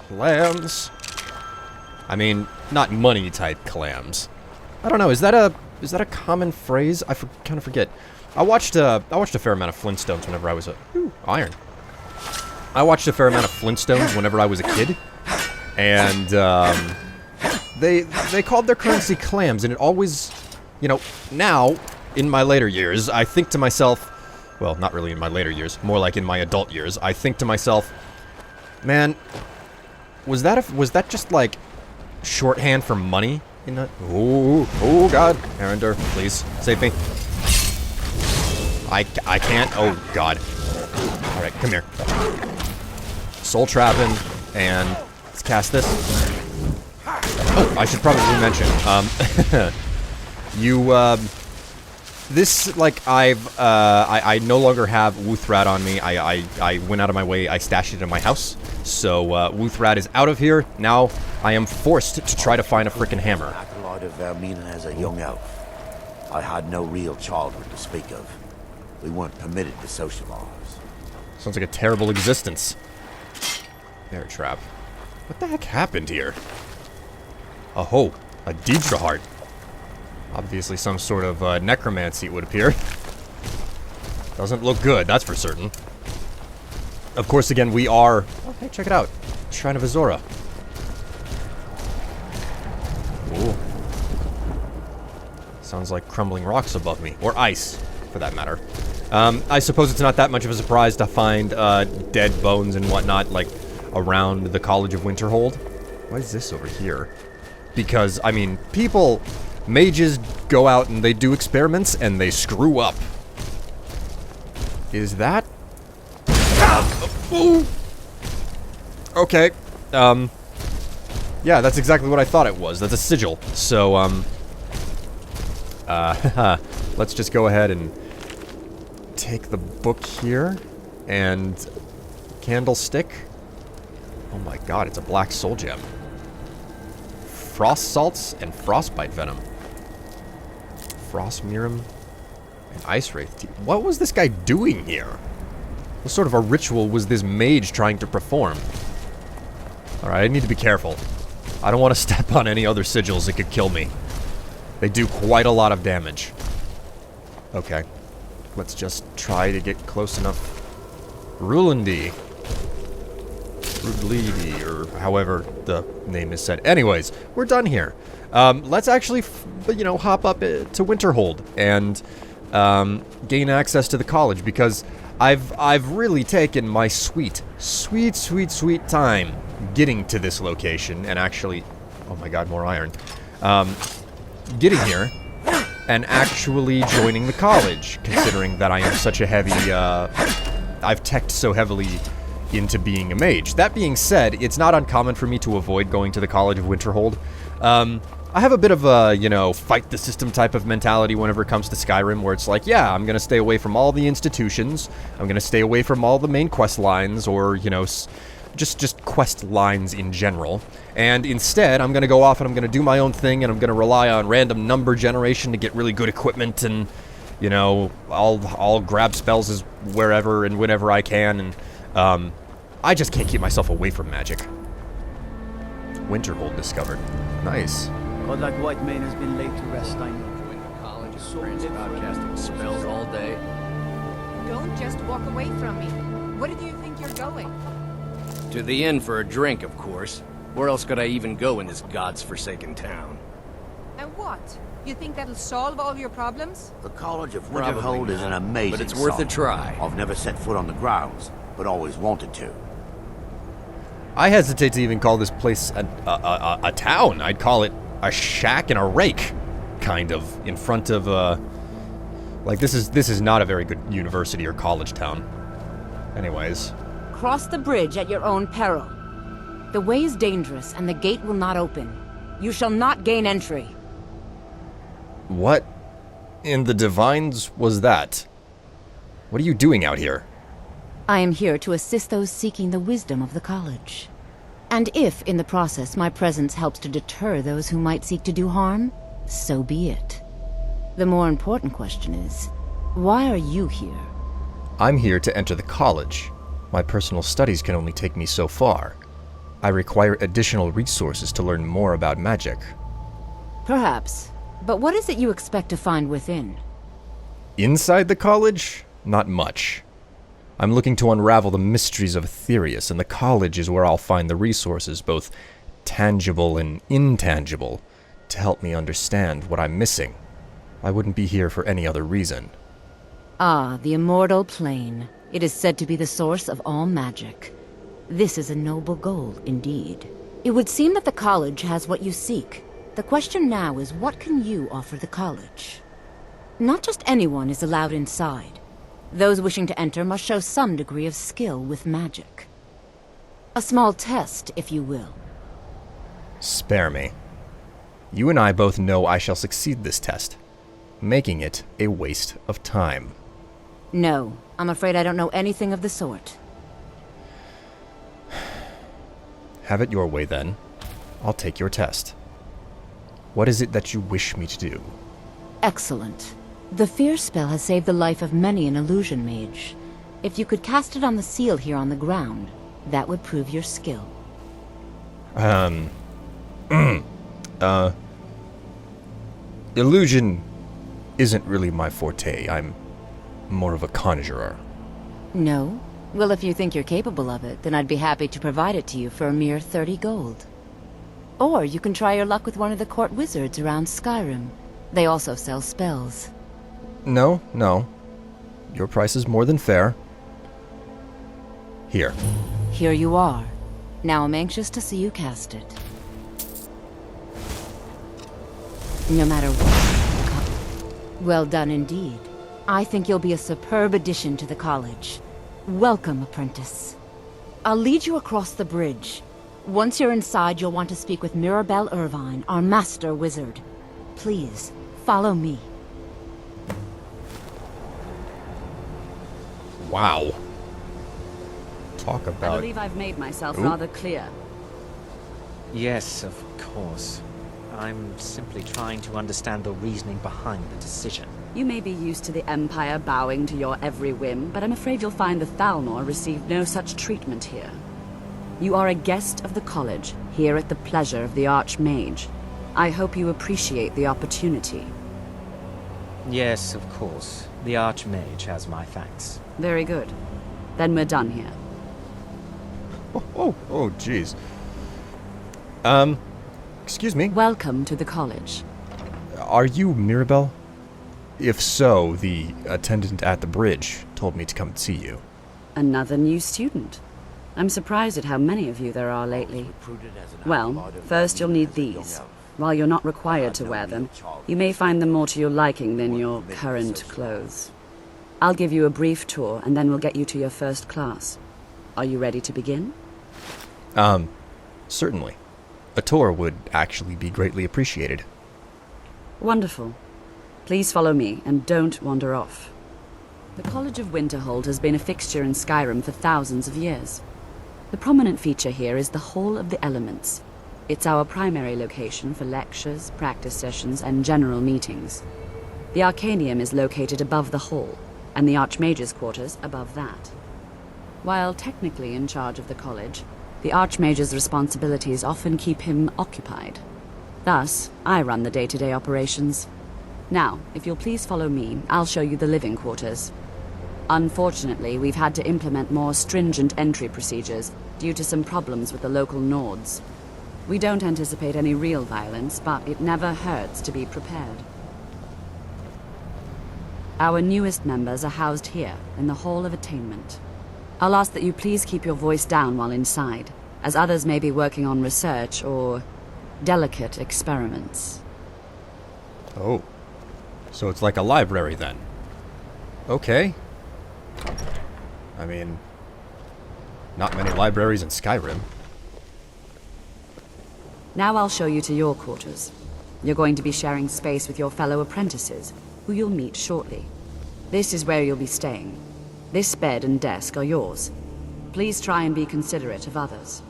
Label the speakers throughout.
Speaker 1: Clams. I mean, not money-type clams. I don't know, is that a common phrase? I kind of forget. I watched a fair amount of Flintstones whenever I was iron. I watched a fair amount of Flintstones whenever I was a kid, and they called their currency clams, and it always, you know, now in my later years, I think to myself, well, not really in my later years, more like in my adult years, I think to myself, man, was that just like shorthand for money? In that? Oh God, Arender, please save me. I can't. Oh God. All right, come here. Soul trapping, and let's cast this. Oh, I should probably mention. This, like, I no longer have Wuthrat on me. I went out of my way. I stashed it in my house. So, Wuthrat is out of here. Now, I am forced to try to find a frickin' hammer.
Speaker 2: Acolyte of Vermina as a young elf. I had no real childhood to speak of. We weren't permitted to socialize.
Speaker 1: Sounds like a terrible existence. Bear trap. What the heck happened here? A Deidre heart. Obviously some sort of necromancy, it would appear. Doesn't look good, that's for certain. Of course, again, we are... Oh, hey, check it out. Shrine of Azura. Ooh. Sounds like crumbling rocks above me. Or ice, for that matter. I suppose it's not that much of a surprise to find dead bones and whatnot, like, around the College of Winterhold. What is this over here? Because, I mean, mages go out and they do experiments and they screw up. Is that? Okay. Yeah, that's exactly what I thought it was. That's a sigil. So, let's just go ahead and take the book here and candlestick. Oh my god, it's a black soul gem. Frost salts and frostbite venom. Frost Mirum and Ice Wraith. What was this guy doing here? What sort of a ritual was this mage trying to perform? Alright, I need to be careful. I don't want to step on any other sigils that could kill me. They do quite a lot of damage. Okay. Let's just try to get close enough. Rulandi. Rudlidi, or however the name is said. Anyways, we're done here. Let's actually, hop up to Winterhold and gain access to the college, because I've really taken my sweet time getting to this location and actually, oh my god, more iron. Getting here and actually joining the college, considering that I am such a heavy, I've teched so heavily into being a mage. That being said, it's not uncommon for me to avoid going to the College of Winterhold. I have a bit of a, fight the system type of mentality whenever it comes to Skyrim, where it's like, yeah, I'm gonna stay away from all the institutions, I'm gonna stay away from all the main quest lines, or, just quest lines in general, and instead, I'm gonna go off and I'm gonna do my own thing, and I'm gonna rely on random number generation to get really good equipment, and, I'll grab spells as wherever and whenever I can, and, I just can't keep myself away from magic. Winterhold discovered. Nice.
Speaker 3: God, like White Mane has been laid to rest, I know.
Speaker 4: Going to college is friends about casting spells all day.
Speaker 5: Don't just walk away from me. Where do you think you're going?
Speaker 4: To the inn for a drink, of course. Where else could I even go in this god's-forsaken town?
Speaker 5: And what? You think that'll solve all your problems?
Speaker 2: The College of
Speaker 4: Probably
Speaker 2: Winterhold is an
Speaker 4: not,
Speaker 2: amazing
Speaker 4: but it's worth a
Speaker 2: site.
Speaker 4: try.
Speaker 2: I've never set foot on the grounds, but always wanted to.
Speaker 1: I hesitate to even call this place a town. I'd call it a shack and a rake, kind of, in front of, like, this is not a very good university or college town. Anyways.
Speaker 6: Cross the bridge at your own peril. The way is dangerous, and the gate will not open. You shall not gain entry.
Speaker 1: What in the Divines was that? What are you doing out here?
Speaker 6: I am here to assist those seeking the wisdom of the college. And if, in the process, my presence helps to deter those who might seek to do harm, so be it. The more important question is, why are you here?
Speaker 1: I'm here to enter the college. My personal studies can only take me so far. I require additional resources to learn more about magic.
Speaker 6: Perhaps. But what is it you expect to find within?
Speaker 1: Inside the college? Not much. I'm looking to unravel the mysteries of Aetherius, and the college is where I'll find the resources, both tangible and intangible, to help me understand what I'm missing. I wouldn't be here for any other reason.
Speaker 6: Ah, the immortal plane. It is said to be the source of all magic. This is a noble goal, indeed. It would seem that the college has what you seek. The question now is, what can you offer the college? Not just anyone is allowed inside. Those wishing to enter must show some degree of skill with magic. A small test, if you will.
Speaker 1: Spare me. You and I both know I shall succeed this test, making it a waste of time.
Speaker 6: No, I'm afraid I don't know anything of the sort.
Speaker 1: Have it your way, then. I'll take your test. What is it that you wish me to do?
Speaker 6: Excellent. The fear spell has saved the life of many an illusion mage. If you could cast it on the seal here on the ground, that would prove your skill.
Speaker 1: Illusion isn't really my forte. I'm more of a conjurer.
Speaker 6: No? Well, if you think you're capable of it, then I'd be happy to provide it to you for a mere 30 gold. Or you can try your luck with one of the court wizards around Skyrim. They also sell spells.
Speaker 1: No. Your price is more than fair. Here.
Speaker 6: Here you are. Now I'm anxious to see you cast it. No matter what. Well done indeed. I think you'll be a superb addition to the college. Welcome, apprentice. I'll lead you across the bridge. Once you're inside, you'll want to speak with Mirabelle Irvine, our master wizard. Please, follow me.
Speaker 1: Wow. Talk
Speaker 7: I
Speaker 1: about...
Speaker 7: believe I've made myself
Speaker 1: Ooh.
Speaker 7: rather clear.
Speaker 8: Yes, of course. I'm simply trying to understand the reasoning behind the decision.
Speaker 7: You may be used to the Empire bowing to your every whim, but I'm afraid you'll find the Thalmor received no such treatment here. You are a guest of the college, here at the pleasure of the Archmage. I hope you appreciate the opportunity.
Speaker 8: Yes, of course. The Archmage has my thanks.
Speaker 7: Very good. Then we're done here.
Speaker 1: Oh, jeez. Excuse me.
Speaker 7: Welcome to the college.
Speaker 1: Are you Mirabelle? If so, the attendant at the bridge told me to come and see you.
Speaker 7: Another new student. I'm surprised at how many of you there are lately. Well, first you'll need these. While you're not required to wear them, you may find them more to your liking than your current clothes. I'll give you a brief tour, and then we'll get you to your first class. Are you ready to begin?
Speaker 1: Certainly. A tour would actually be greatly appreciated.
Speaker 7: Wonderful. Please follow me, and don't wander off. The College of Winterhold has been a fixture in Skyrim for thousands of years. The prominent feature here is the Hall of the Elements. It's our primary location for lectures, practice sessions, and general meetings. The Arcanium is located above the hall, and the Archmage's quarters above that. While technically in charge of the college, the Archmage's responsibilities often keep him occupied. Thus, I run the day-to-day operations. Now, if you'll please follow me, I'll show you the living quarters. Unfortunately, we've had to implement more stringent entry procedures due to some problems with the local Nords. We don't anticipate any real violence, but it never hurts to be prepared. Our newest members are housed here, in the Hall of Attainment. I'll ask that you please keep your voice down while inside, as others may be working on research or delicate experiments.
Speaker 1: Oh. So it's like a library then. Okay. I mean, not many libraries in Skyrim.
Speaker 7: Now I'll show you to your quarters. You're going to be sharing space with your fellow apprentices, who you'll meet shortly. This is where you'll be staying. This bed and desk are yours. Please try and be considerate of others.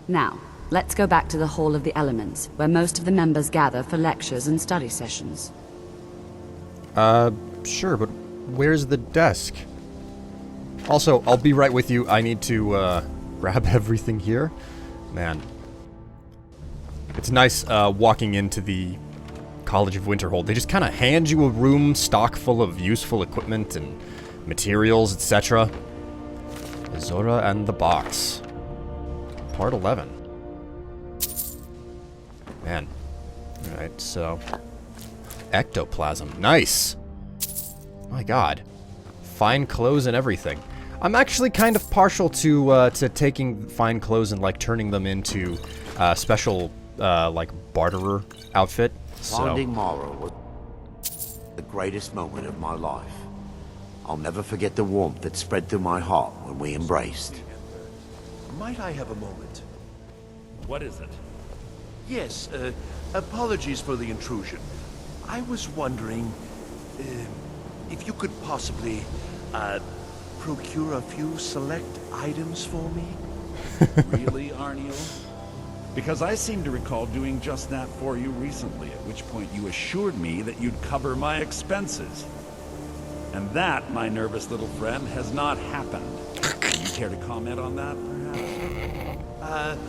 Speaker 7: Now, let's go back to the Hall of the Elements, where most of the members gather for lectures and study sessions.
Speaker 1: Sure, but where's the desk? Also, I'll be right with you. I need to, grab everything here. Man. It's nice walking into the College of Winterhold. They just kind of hand you a room stock full of useful equipment and materials, etc. Azura and the Box. Part 11. Man. Alright, so... Ectoplasm. Nice! My god. Fine clothes and everything. I'm actually kind of partial to taking fine clothes and, like, turning them into special, like, barterer outfit.
Speaker 2: Finding Mara was the greatest moment of my life. I'll never forget the warmth that spread through my heart when we embraced.
Speaker 9: Might I have a moment?
Speaker 10: What is it?
Speaker 9: Yes, apologies for the intrusion. I was wondering if you could possibly procure a few select items for me?
Speaker 10: Really, Arniel? Because I seem to recall doing just that for you recently, at which point you assured me that you'd cover my expenses. And that, my nervous little friend, has not happened. Do you care to comment on that, perhaps?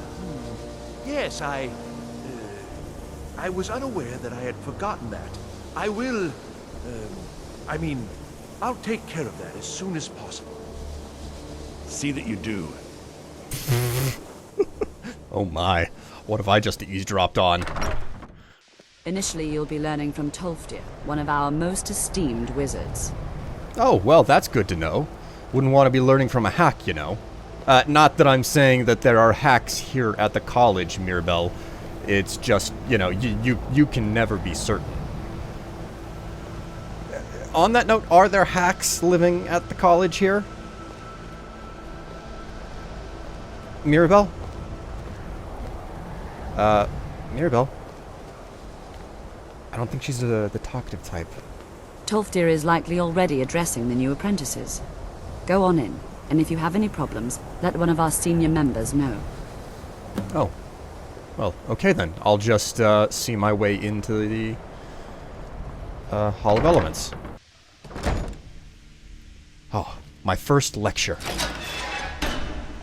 Speaker 9: Yes, I was unaware that I had forgotten that. I will, I'll take care of that as soon as possible.
Speaker 10: See that you do.
Speaker 1: Oh my. What have I just eavesdropped on?
Speaker 7: Initially, you'll be learning from Tolfdir, one of our most esteemed wizards.
Speaker 1: Oh, well, that's good to know. Wouldn't want to be learning from a hack, you know. Not that I'm saying that there are hacks here at the college, Mirabelle. It's just, you know, you can never be certain. On that note, are there hacks living at the college here? Mirabelle? Mirabelle? I don't think she's the talkative type.
Speaker 7: Tolfdir is likely already addressing the new apprentices. Go on in, and if you have any problems, let one of our senior members know.
Speaker 1: Oh. Well, okay then. I'll just see my way into the Hall of Elements. Oh, my first lecture.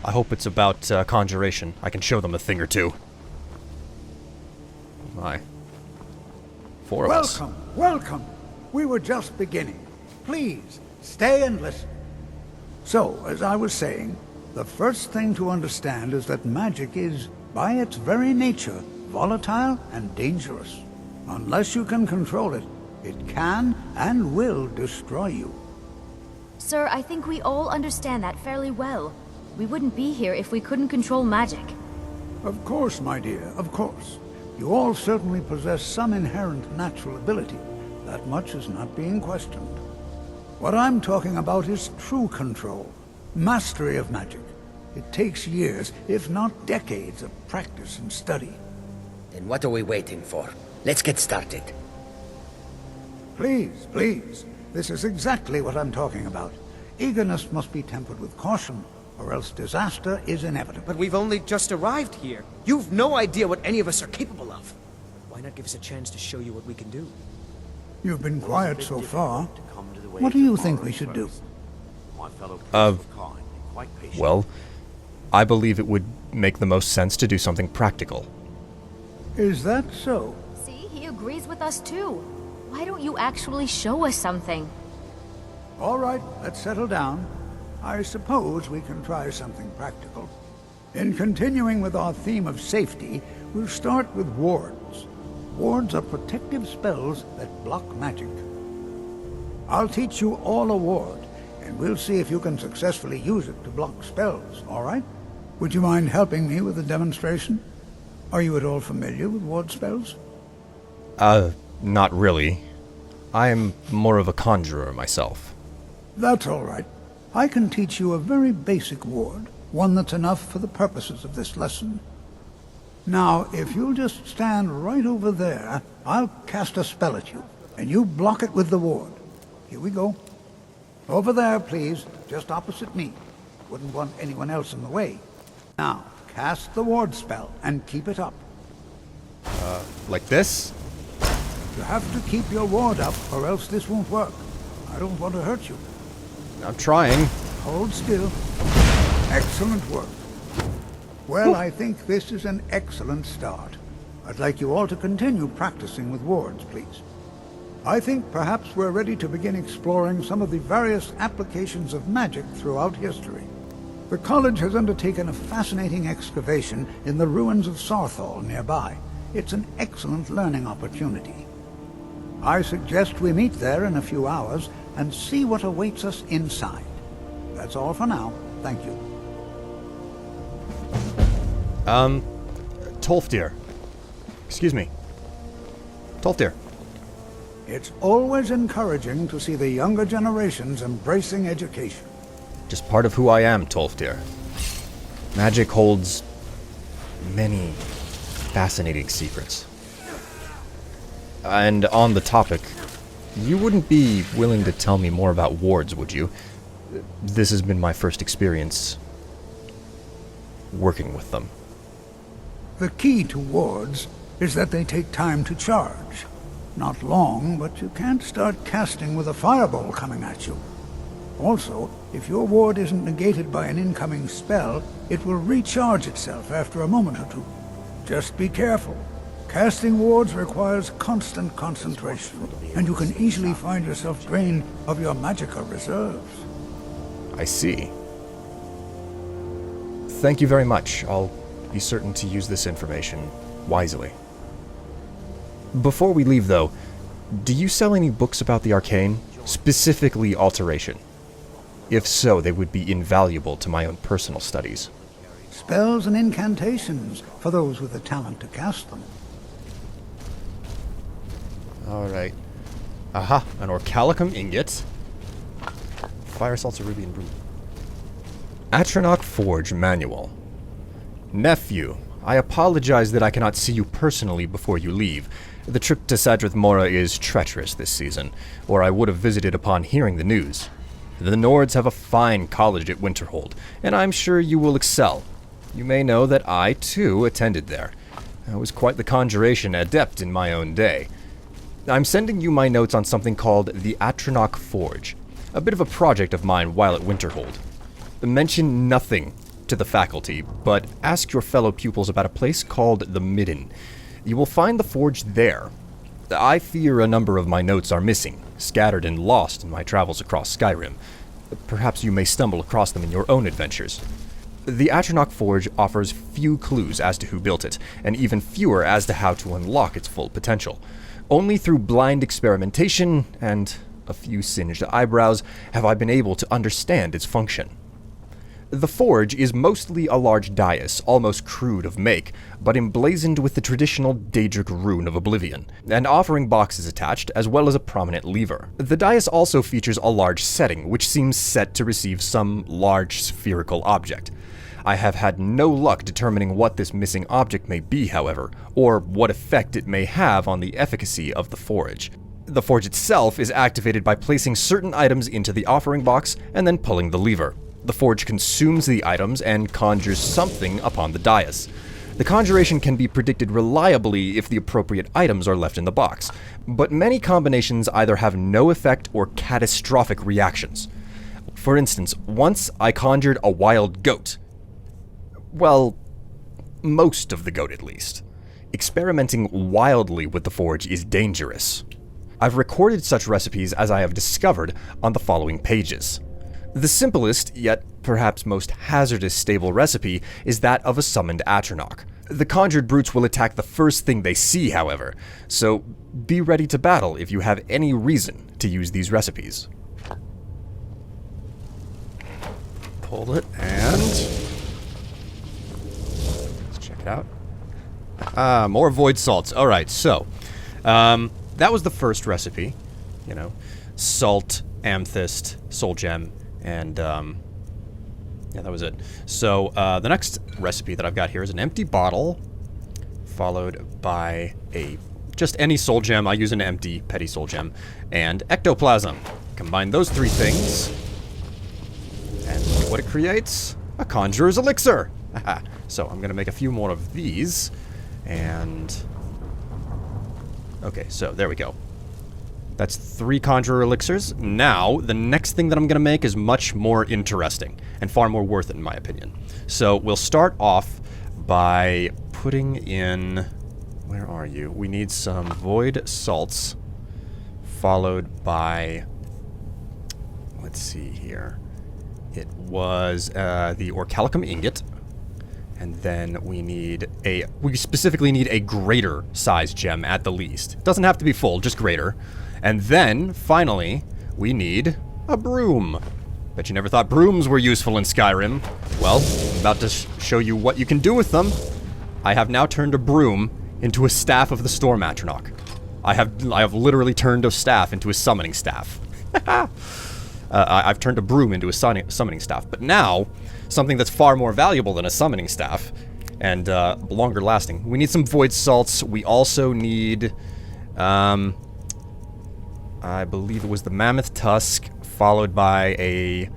Speaker 1: I hope it's about conjuration. I can show them a thing or two. My. Four of us.
Speaker 11: Welcome, welcome. We were just beginning. Please, stay and listen. So, as I was saying, the first thing to understand is that magic is, by its very nature, volatile and dangerous. Unless you can control it, it can and will destroy you.
Speaker 12: Sir, I think we all understand that fairly well. We wouldn't be here if we couldn't control magic.
Speaker 11: Of course, my dear, of course. You all certainly possess some inherent natural ability. That much is not being questioned. What I'm talking about is true control, mastery of magic. It takes years, if not decades, of practice and study.
Speaker 13: Then what are we waiting for? Let's get started.
Speaker 11: Please, please. This is exactly what I'm talking about. Eagerness must be tempered with caution, or else disaster is inevitable.
Speaker 14: But we've only just arrived here. You've no idea what any of us are capable of. Why not give us a chance to show you what we can do?
Speaker 11: You've been quiet so far. What do you think we should do?
Speaker 1: Well, I believe it would make the most sense to do something practical.
Speaker 11: Is that so?
Speaker 12: See, he agrees with us too. Why don't you actually show us something?
Speaker 11: All right, let's settle down. I suppose we can try something practical. In continuing with our theme of safety, we'll start with wards. Wards are protective spells that block magic. I'll teach you all a ward, and we'll see if you can successfully use it to block spells, all right? Would you mind helping me with the demonstration? Are you at all familiar with ward spells?
Speaker 1: Not really. I'm more of a conjurer myself.
Speaker 11: That's all right. I can teach you a very basic ward, one that's enough for the purposes of this lesson. Now, if you'll just stand right over there, I'll cast a spell at you, and you block it with the ward. Here we go. Over there, please, just opposite me. Wouldn't want anyone else in the way. Now, cast the ward spell, and keep it up.
Speaker 1: Like this?
Speaker 11: You have to keep your ward up, or else this won't work. I don't want to hurt you.
Speaker 1: I'm trying.
Speaker 11: Hold still. Excellent work. Well, I think this is an excellent start. I'd like you all to continue practicing with wards, please. I think perhaps we're ready to begin exploring some of the various applications of magic throughout history. The college has undertaken a fascinating excavation in the ruins of Sarthal nearby. It's an excellent learning opportunity. I suggest we meet there in a few hours and see what awaits us inside. That's all for now. Thank you.
Speaker 1: Tolfdir. Excuse me. Tolfdir.
Speaker 11: It's always encouraging to see the younger generations embracing education.
Speaker 1: Just part of who I am, Tolfdir. Magic holds many fascinating secrets. And on the topic, you wouldn't be willing to tell me more about wards, would you? This has been my first experience working with them.
Speaker 11: The key to wards is that they take time to charge. Not long, but you can't start casting with a fireball coming at you. Also, if your ward isn't negated by an incoming spell, it will recharge itself after a moment or two. Just be careful. Casting wards requires constant concentration, and you can easily find yourself drained of your magicka reserves.
Speaker 1: I see. Thank you very much. I'll be certain to use this information wisely. Before we leave, though, do you sell any books about the arcane? Specifically alteration? If so, they would be invaluable to my own personal studies.
Speaker 11: Spells and incantations for those with the talent to cast them.
Speaker 1: Alright. Aha, an Orcalicum ingot. Fire salts, ruby, and brew. Atronach Forge manual. Nephew, I apologize that I cannot see you personally before you leave. The trip to Sadrith Mora is treacherous this season, or I would have visited upon hearing the news. The Nords have a fine college at Winterhold, and I'm sure you will excel. You may know that I, too, attended there. I was quite the conjuration adept in my own day. I'm sending you my notes on something called the Atronach Forge, a bit of a project of mine while at Winterhold. Mention nothing to the faculty, but ask your fellow pupils about a place called the Midden. You will find the forge there. I fear a number of my notes are missing, scattered and lost in my travels across Skyrim. Perhaps you may stumble across them in your own adventures. The Atronach Forge offers few clues as to who built it, and even fewer as to how to unlock its full potential. Only through blind experimentation and a few singed eyebrows have I been able to understand its function. The forge is mostly a large dais, almost crude of make, but emblazoned with the traditional Daedric rune of Oblivion, and offering boxes attached, as well as a prominent lever. The dais also features a large setting, which seems set to receive some large spherical object. I have had no luck determining what this missing object may be, however, or what effect it may have on the efficacy of the forge. The forge itself is activated by placing certain items into the offering box and then pulling the lever. The forge consumes the items and conjures something upon the dais. The conjuration can be predicted reliably if the appropriate items are left in the box, but many combinations either have no effect or catastrophic reactions. For instance, once I conjured a wild goat. Well, most of the goat at least. Experimenting wildly with the forge is dangerous. I've recorded such recipes as I have discovered on the following pages. The simplest, yet perhaps most hazardous stable recipe is that of a summoned Atronach. The conjured brutes will attack the first thing they see, however, so be ready to battle if you have any reason to use these recipes. Pull it and... let's check it out. More void salts. Alright, so, that was the first recipe. You know, salt, amethyst, soul gem, and, yeah, that was it. So, the next recipe that I've got here is an empty bottle, followed by just any soul gem. I use an empty petty soul gem, and ectoplasm. Combine those three things, and look at what it creates. A conjurer's elixir! So, I'm gonna make a few more of these, and... okay, so, there we go. That's 3 conjurer elixirs. Now, the next thing that I'm going to make is much more interesting and far more worth it, in my opinion. So, we'll start off by putting in... Where are you? We need some void salts, followed by... Let's see here. It was the Orcalicum ingot. And then we specifically need a greater size gem at the least. It doesn't have to be full, just greater. And then, finally, we need a broom. Bet you never thought brooms were useful in Skyrim. Well, I'm about to show you what you can do with them. I have now turned a broom into a staff of the storm Atronach. I have literally turned a staff into a summoning staff. I've turned a broom into a summoning staff. But now, something that's far more valuable than a summoning staff, and longer lasting. We need some void salts. We also need, I believe it was the mammoth tusk, followed by a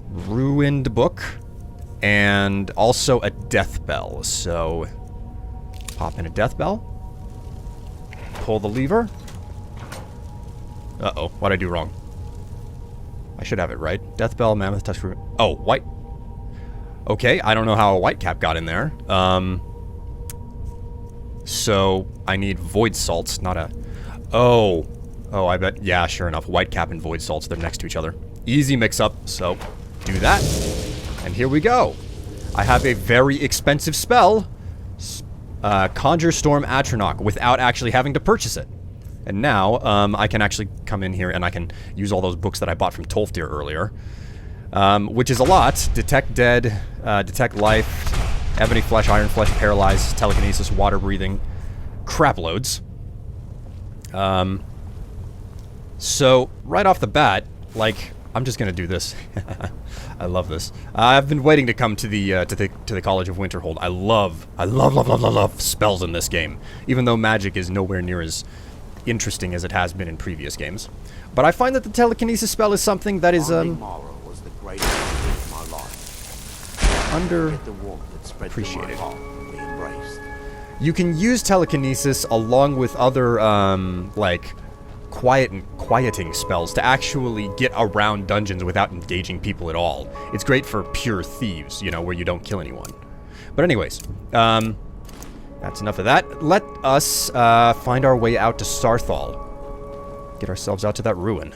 Speaker 1: ruined book, and also a death bell. So, pop in a death bell. Pull the lever. Uh-oh, what'd I do wrong? I should have it right. Death bell, mammoth tusk. Oh, white. Okay, I don't know how a white cap got in there. So I need void salts, not a... Oh, I bet. Yeah, sure enough. White cap and void salts, they're next to each other. Easy mix-up, so do that. And here we go. I have a very expensive spell, Conjure Storm Atronach, without actually having to purchase it. And now, I can actually come in here and I can use all those books that I bought from Tolfdir earlier. Which is a lot. Detect Dead, Detect Life, Ebony Flesh, Iron Flesh, Paralyze, Telekinesis, Water Breathing. Crap loads. So, right off the bat, like, I'm just gonna do this. I love this. I've been waiting to come to the College of Winterhold. I love spells in this game. Even though magic is nowhere near as interesting as it has been in previous games. But I find that the telekinesis spell is something that is underappreciated. You can use telekinesis along with other like quieting spells to actually get around dungeons without engaging people at all. It's great for pure thieves, you know, where you don't kill anyone. But anyways, that's enough of that. Let us find our way out to Starthal. Get ourselves out to that ruin.